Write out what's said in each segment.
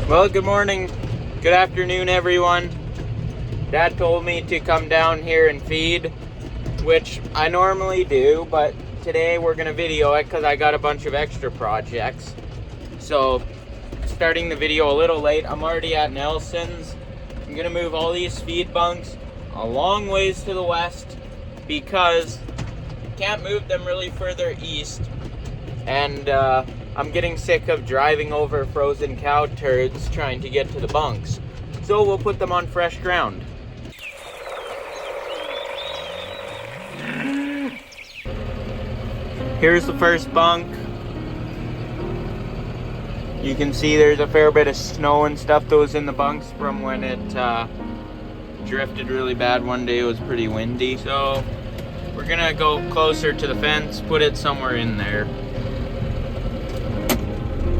Well, good morning, good afternoon, everyone. Dad told me to come down here and feed, which I normally do, but today we're gonna video it because I got a bunch of extra projects. So, starting the video a little late. I'm already at Nelson's. I'm gonna move all these feed bunks a long ways to the west because can't move them really further east, and I'm getting sick of driving over frozen cow turds trying to get to the bunks. So we'll put them on fresh ground. Here's the first bunk. You can see there's a fair bit of snow and stuff that was in the bunks from when it drifted really bad one day. It was pretty windy. So we're gonna go closer to the fence, put it somewhere in there.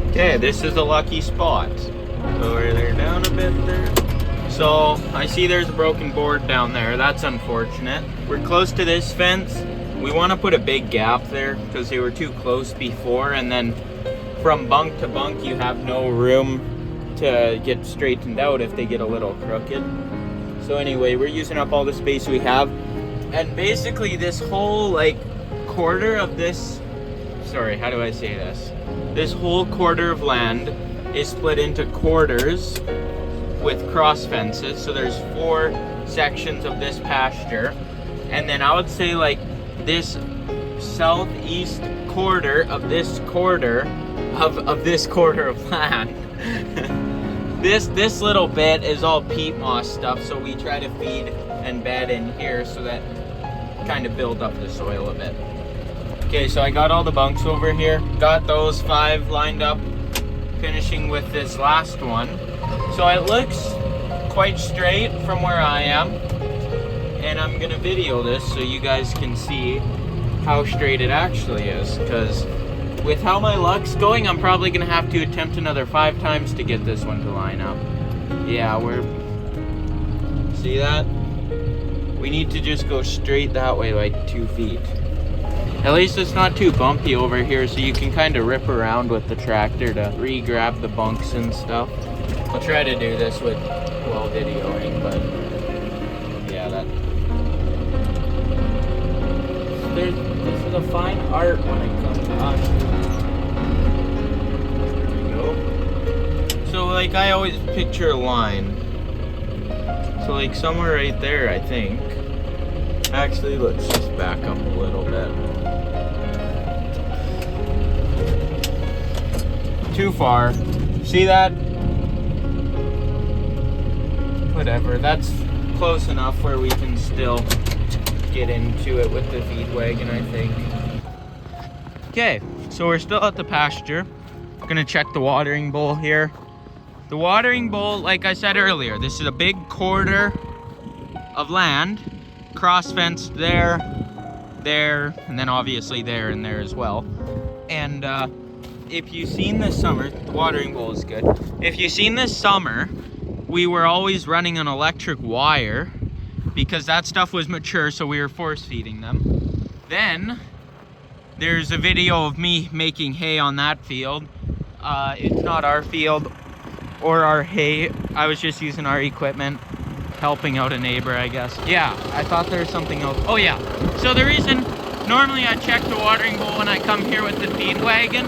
Okay, this is a lucky spot. So they're down a bit there. So I see there's a broken board down there. That's unfortunate. We're close to this fence. We want to put a big gap there because they were too close before, and then from bunk to bunk you have no room to get straightened out if they get a little crooked. So anyway, we're using up all the space we have, and basically this whole quarter of this, sorry, how do I say this? This whole quarter of land is split into quarters with cross fences. So there's 4 sections of this pasture, and then I would say this southeast quarter of this quarter of this quarter of land. this little bit is all peat moss stuff, so we try to feed and bed in here so that kind of build up the soil a bit. Okay, so I got all the bunks over here. Got those 5 lined up, finishing with this last one. So it looks quite straight from where I am, and I'm gonna video this so you guys can see how straight it actually is, because with how my luck's going, I'm probably gonna have to attempt another 5 times to get this one to line up. Yeah, see that? We need to just go straight that way, like 2 feet. At least it's not too bumpy over here, so you can kind of rip around with the tractor to re-grab the bunks and stuff. I'll try to do this while videoing, but yeah, this is a fine art when it comes to There we go. So I always picture a line. So somewhere right there, I think. Actually, let's just back up a little bit. Too far. See that? Whatever, that's close enough where we can still get into it with the feed wagon, I think. Okay, so we're still at the pasture. Gonna check the watering bowl here. The watering bowl, like I said earlier, this is a big quarter of land, cross-fenced there, and then obviously there and there as well. And if you've seen this summer, the watering bowl is good. If you've seen this summer, we were always running an electric wire because that stuff was mature, so we were force feeding them. Then there's a video of me making hay on that field. It's not our field or our hay. I was just using our equipment, helping out a neighbor, I guess. Yeah, I thought there was something else. Oh yeah, so the reason, normally I check the watering bowl when I come here with the feed wagon,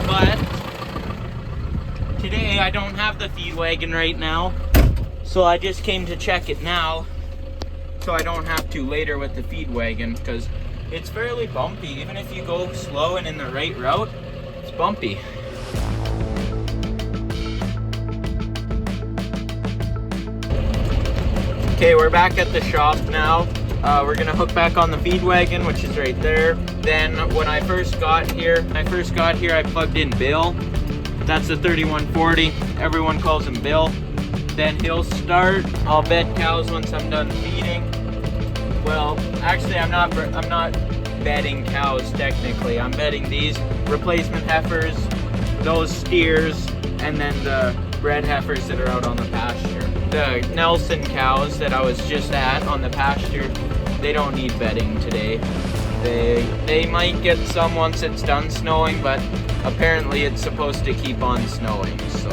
but today I don't have the feed wagon right now, so I just came to check it now, so I don't have to later with the feed wagon, because it's fairly bumpy. Even if you go slow and in the right route, it's bumpy. Okay, we're back at the shop now. We're gonna hook back on the feed wagon, which is right there. Then when I first got here, I plugged in Bill. That's the 3140. Everyone calls him Bill. Then he'll start. I'll bed cows once I'm done feeding. Well, actually, I'm not bedding cows technically. I'm bedding these replacement heifers, those steers, and then the bred heifers that are out on the pasture. The Nelson cows that I was just at on the pasture, they don't need bedding today. They might get some once it's done snowing, but apparently it's supposed to keep on snowing, so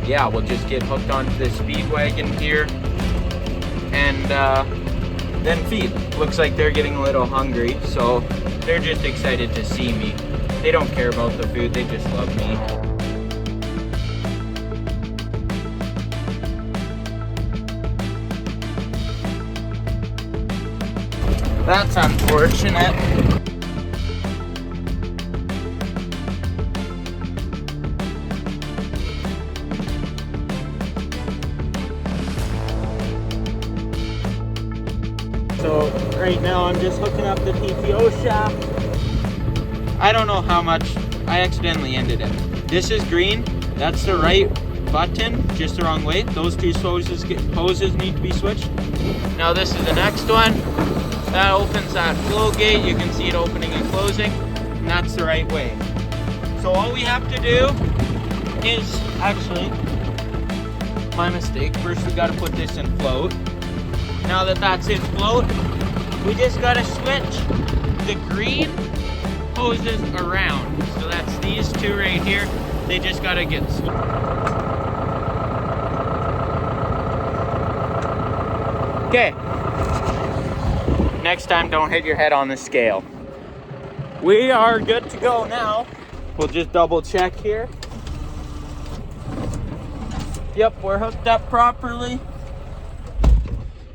yeah, we'll just get hooked onto the speed wagon here and then feed. Looks like they're getting a little hungry, so they're just excited to see me. They don't care about the food, they just love me. That's unfortunate. So right now I'm just hooking up the PTO shaft. I don't know how much, I accidentally ended it. This is green, that's the right button, just the wrong way. Those two hoses need to be switched. Now this is the next one. That opens that flow gate. You can see it opening and closing, and that's the right way. So all we have to do is, actually, my mistake. First we gotta put this in float. Now that that's in float, we just gotta switch the green hoses around. So that's these two right here. They just gotta get okay. Next time, don't hit your head on the scale. We are good to go now. We'll just double check here. Yep, we're hooked up properly.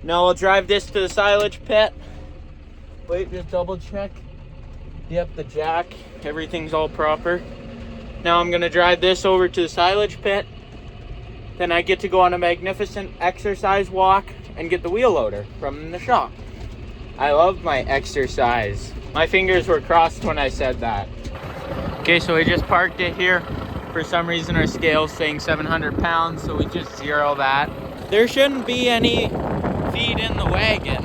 Now we'll drive this to the silage pit. Wait, just double check. Yep, the jack, everything's all proper. Now I'm gonna drive this over to the silage pit. Then I get to go on a magnificent exercise walk and get the wheel loader from the shop. I love my exercise. My fingers were crossed when I said that. Okay, so we just parked it here. For some reason our scale's saying 700 pounds, so we just zero that. There shouldn't be any feed in the wagon.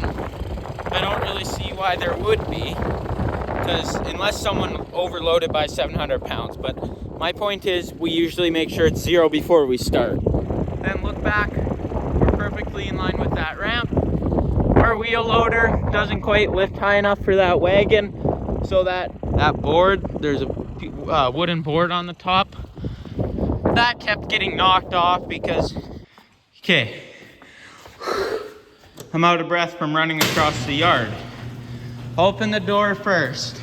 I don't really see why there would be, because unless someone overloaded by 700 pounds. But my point is, we usually make sure it's zero before we start. Then look back, we're perfectly in line with that ramp. Our wheel loader doesn't quite lift high enough for that wagon, so that board, there's a wooden board on the top, that kept getting knocked off because, okay, I'm out of breath from running across the yard. Open the door first,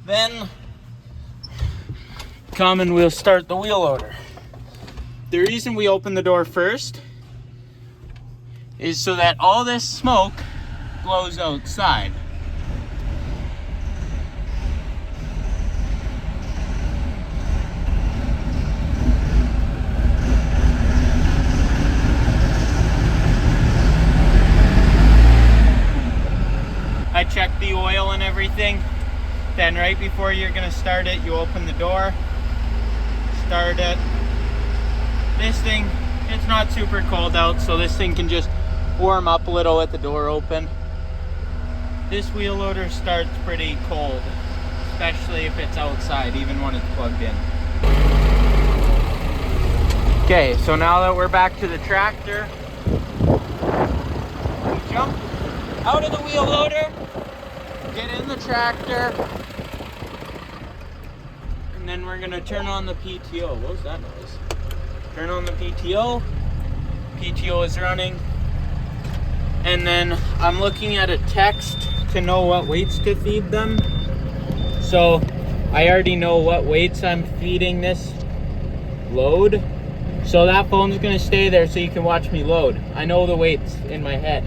then come and we'll start the wheel loader. The reason we open the door first is so that all this smoke blows outside. I checked the oil and everything. Then right before you're gonna start it, you open the door, start it. This thing, it's not super cold out, so this thing can just warm up a little with the door open. This wheel loader starts pretty cold, especially if it's outside, even when it's plugged in. Okay, so now that we're back to the tractor, we jump out of the wheel loader, get in the tractor, and then we're gonna turn on the PTO. What was that noise? Turn on the PTO. PTO is running. And then I'm looking at a text to know what weights to feed them. So I already know what weights I'm feeding this load. So that phone's gonna stay there so you can watch me load. I know the weights in my head.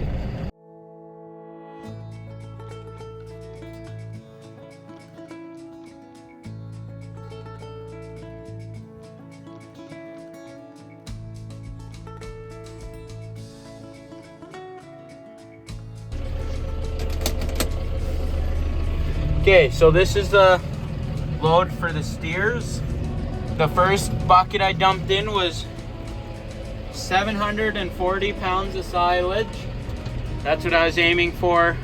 Okay, so this is the load for the steers. The first bucket I dumped in was 740 pounds of silage. That's what I was aiming for.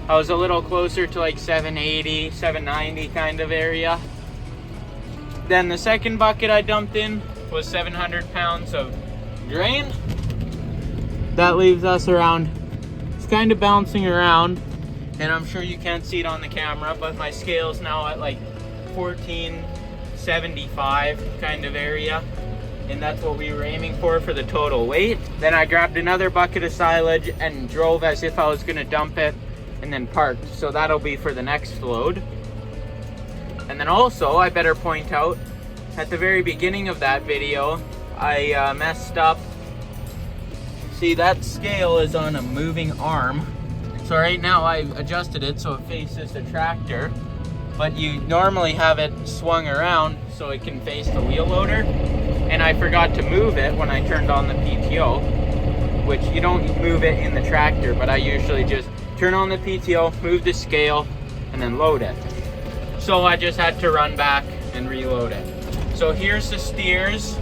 I was a little closer to like 780, 790 kind of area. Then the second bucket I dumped in was 700 pounds of grain. That leaves us around, it's kind of bouncing around, and I'm sure you can't see it on the camera, but my scale's now at like 14, 75 kind of area, and that's what we were aiming for the total weight. Then I grabbed another bucket of silage and drove as if I was gonna dump it, and then parked. So that'll be for the next load. And then also, I better point out, at the very beginning of that video, I messed up. See, that scale is on a moving arm. So right now I've adjusted it so it faces the tractor, but you normally have it swung around so it can face the wheel loader. And I forgot to move it when I turned on the PTO, which you don't move it in the tractor, but I usually just turn on the PTO, move the scale, and then load it. So I just had to run back and reload it. So here's the steers.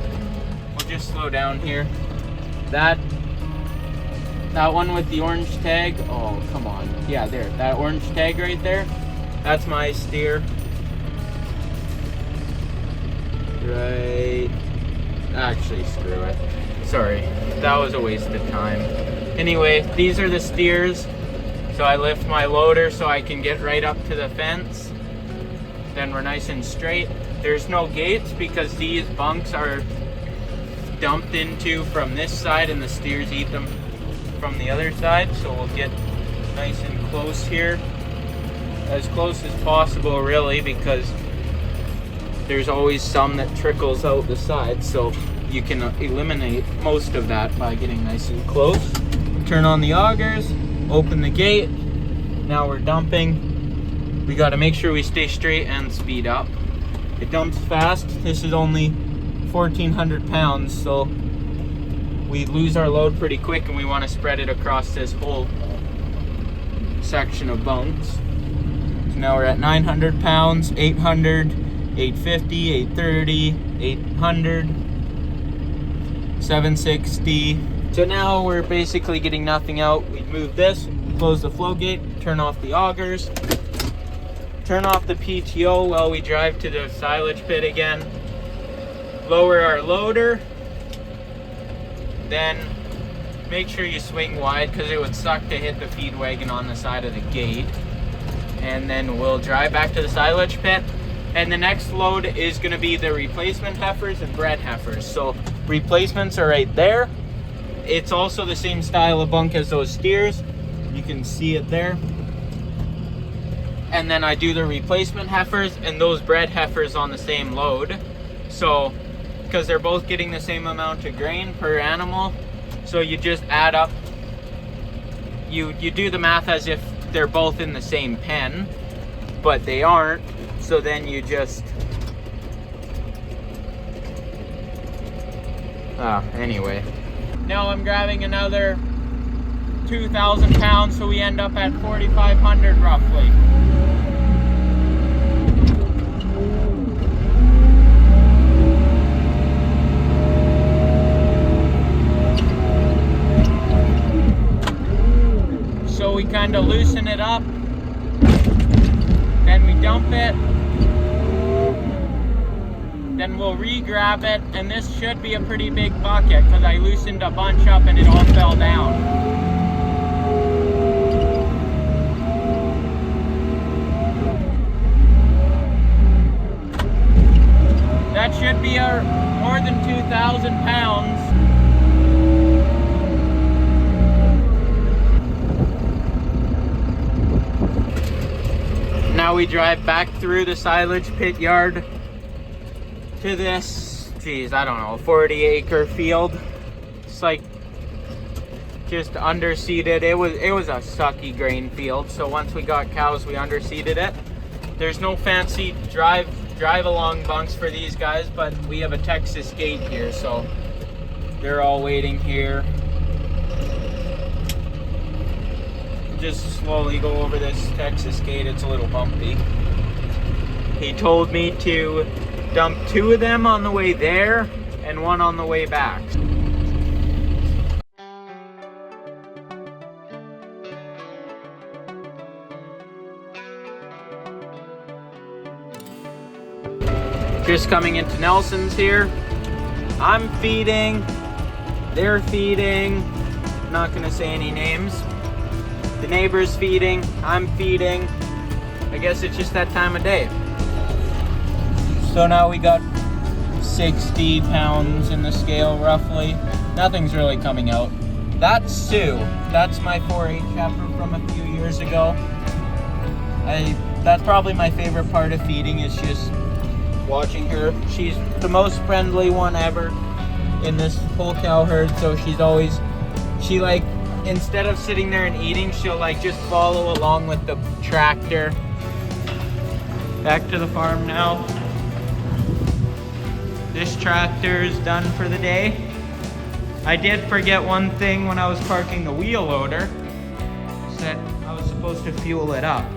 We'll just slow down here. That one with the orange tag, oh, come on. Yeah, there, that orange tag right there, that's my steer. Right, actually, screw it. Sorry, that was a waste of time. Anyway, these are the steers. So I lift my loader so I can get right up to the fence. Then we're nice and straight. There's no gates because these bunks are dumped into from this side and the steers eat them from the other side. So we'll get nice and close here. As close as possible, really, because there's always some that trickles out the side. So you can eliminate most of that by getting nice and close. Turn on the augers, open the gate. Now we're dumping. We got to make sure we stay straight and speed up. It dumps fast. This is only 1,400 pounds, so we lose our load pretty quick, and we want to spread it across this whole section of bunks. So now we're at 900 pounds, 800, 850, 830, 800, 760. So now we're basically getting nothing out. We move this, close the flow gate, turn off the augers, turn off the PTO while we drive to the silage pit again, lower our loader, then make sure you swing wide because it would suck to hit the feed wagon on the side of the gate. And then we'll drive back to the silage pit. And the next load is going to be the replacement heifers and bred heifers. So replacements are right there. It's also the same style of bunk as those steers. You can see it there. And then I do the replacement heifers and those bred heifers on the same load. So, because they're both getting the same amount of grain per animal. So you just add up, you do the math as if they're both in the same pen, but they aren't. So then you just, anyway. Now I'm grabbing another 2,000 pounds, so we end up at 4,500 roughly. So we kind of loosen it up, then we dump it, then we'll re-grab it, and this should be a pretty big bucket because I loosened a bunch up and it all fell down. That should be more than 2,000 pounds. Now we drive back through the silage pit yard to this, geez, I don't know, 40-acre field. It's like just underseeded. It was a sucky grain field. So once we got cows, we underseeded it. There's no fancy drive along bunks for these guys, but we have a Texas gate here, so they're all waiting here. Just slowly go over this Texas gate. It's a little bumpy. He told me to dump 2 of them on the way there and 1 on the way back. Just coming into Nelson's here. I'm feeding, they're feeding, I'm not gonna say any names. The neighbor's feeding, I'm feeding. I guess it's just that time of day. So now we got 60 pounds in the scale roughly. Nothing's really coming out. That's Sue. That's my 4-H heifer from a few years ago. That's probably my favorite part of feeding, is just watching her. She's the most friendly one ever in this whole cow herd. So she like, instead of sitting there and eating, she'll like just follow along with the tractor. Back to the farm now. This tractor's done for the day. I did forget one thing when I was parking the wheel loader. Said I was supposed to fuel it up.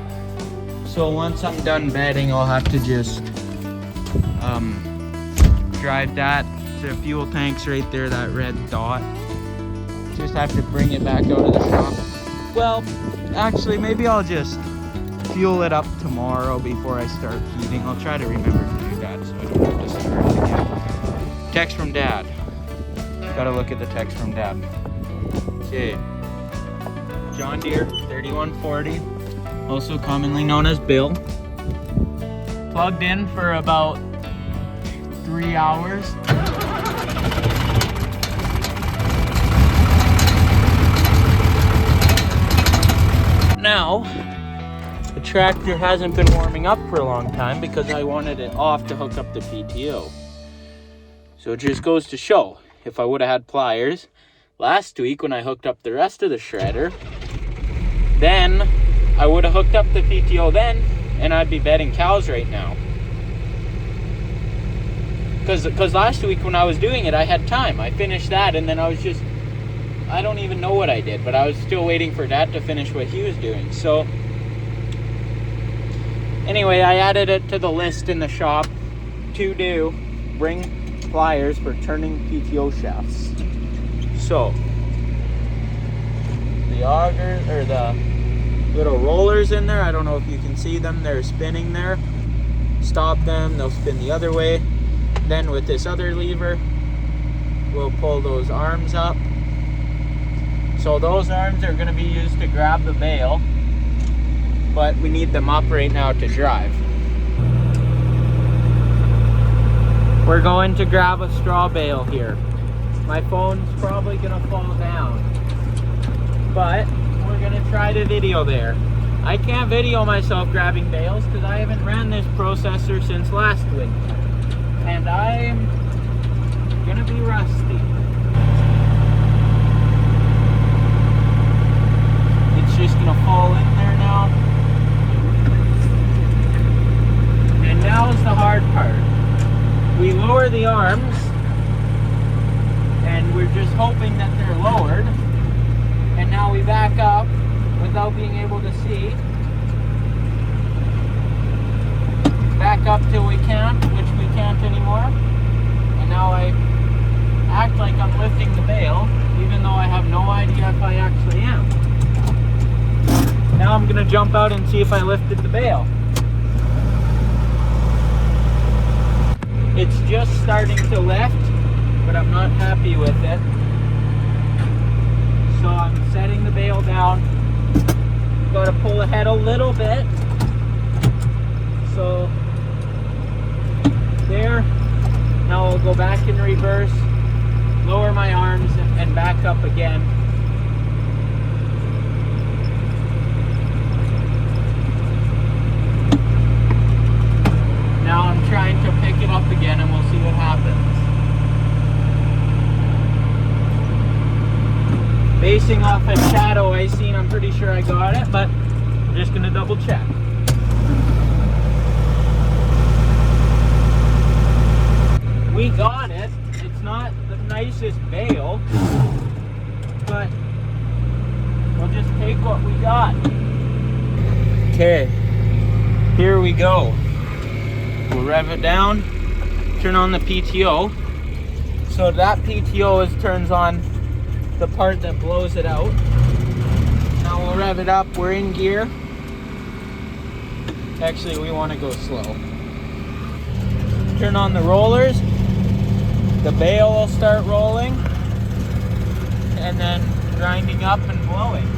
So once I'm done bedding, I'll have to just drive that. The fuel tank's right there, that red dot. Just have to bring it back out of the shop. Well, actually, maybe I'll just fuel it up tomorrow before I start feeding. I'll try to remember to do that so I don't have to start it again. Text from Dad. Gotta look at the text from Dad. Okay. John Deere 3140, also commonly known as Bill. Plugged in for about 3 hours. Now, the tractor hasn't been warming up for a long time because I wanted it off to hook up the PTO. So it just goes to show, if I would have had pliers last week when I hooked up the rest of the shredder, then I would have hooked up the PTO then, and I'd be bedding cows right now. Because last week when I was doing it, I had time. I finished that, and then I don't even know what I did, but I was still waiting for Dad to finish what he was doing. So anyway, I added it to the list in the shop to do. Bring pliers for turning PTO shafts. So the auger, or the little rollers in there, I don't know if you can see them, they're spinning there. Stop them, they'll spin the other way. Then with this other lever, we'll pull those arms up. So those arms are going to be used to grab the bale, but we need them up right now to drive. We're going to grab a straw bale here. My phone's probably going to fall down, but we're going to try to video there. I can't video myself grabbing bales because I haven't ran this processor since last winter, and I'm going to be rusty. It's just going to fall in there now. And now's the hard part. We lower the arms, and we're just hoping that they're lowered. And now we back up without being able to see. Back up till we can't, which we can't anymore. And now I act like I'm lifting the bale, even though I have no idea if I actually am. Now I'm gonna jump out and see if I lifted the bale. It's just starting to lift, but I'm not happy with it. So I'm setting the bale down. Got to pull ahead a little bit. So there. Now I'll go back in reverse, lower my arms, and back up again. Now I'm trying to pick it up again, and we'll see what happens. Basing off a shadow I seen, I'm pretty sure I got it, but I'm just gonna double check. We got it. It's not the nicest bale, but we'll just take what we got. Okay, here we go. We'll rev it down, turn on the PTO. So that PTO turns on the part that blows it out. Now we'll rev it up, we're in gear. Actually, we want to go slow. Turn on the rollers, the bale will start rolling, and then grinding up and blowing.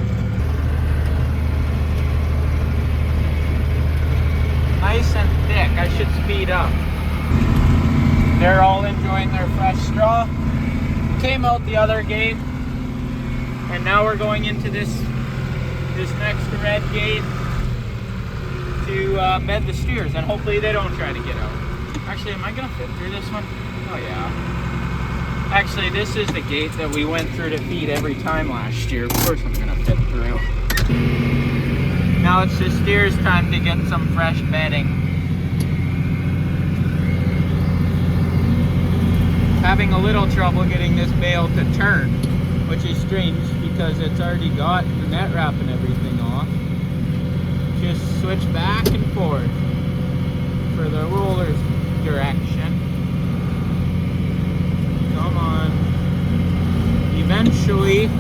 Nice and thick. I should speed up. They're all enjoying their fresh straw. Came out the other gate, and now we're going into this next red gate to bed the steers, and hopefully they don't try to get out. Actually, am I gonna fit through this one? Oh yeah. Actually, this is the gate that we went through to feed every time last year. Of course I'm gonna fit through. Now it's the steers' time to get some fresh bedding. Having a little trouble getting this bale to turn, which is strange because it's already got the net wrap and everything off. Just switch back and forth for the roller's direction. Come on. Eventually,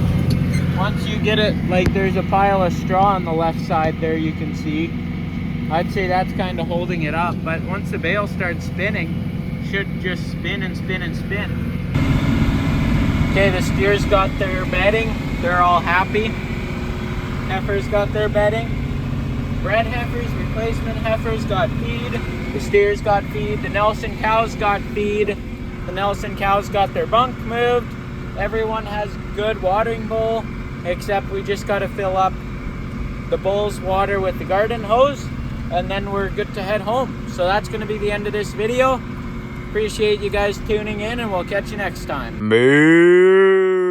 once you get it, like there's a pile of straw on the left side there you can see. I'd say that's kind of holding it up, but once the bale starts spinning, should just spin and spin and spin. Okay, the steers got their bedding. They're all happy. Heifers got their bedding. Bred heifers, replacement heifers got feed. The steers got feed. The Nelson cows got feed. The Nelson cows got their bunk moved. Everyone has good watering bowl, except we just got to fill up the bull's water with the garden hose, and then we're good to head home. So that's going to be the end of this video. Appreciate you guys tuning in, and we'll catch you next time. Moo.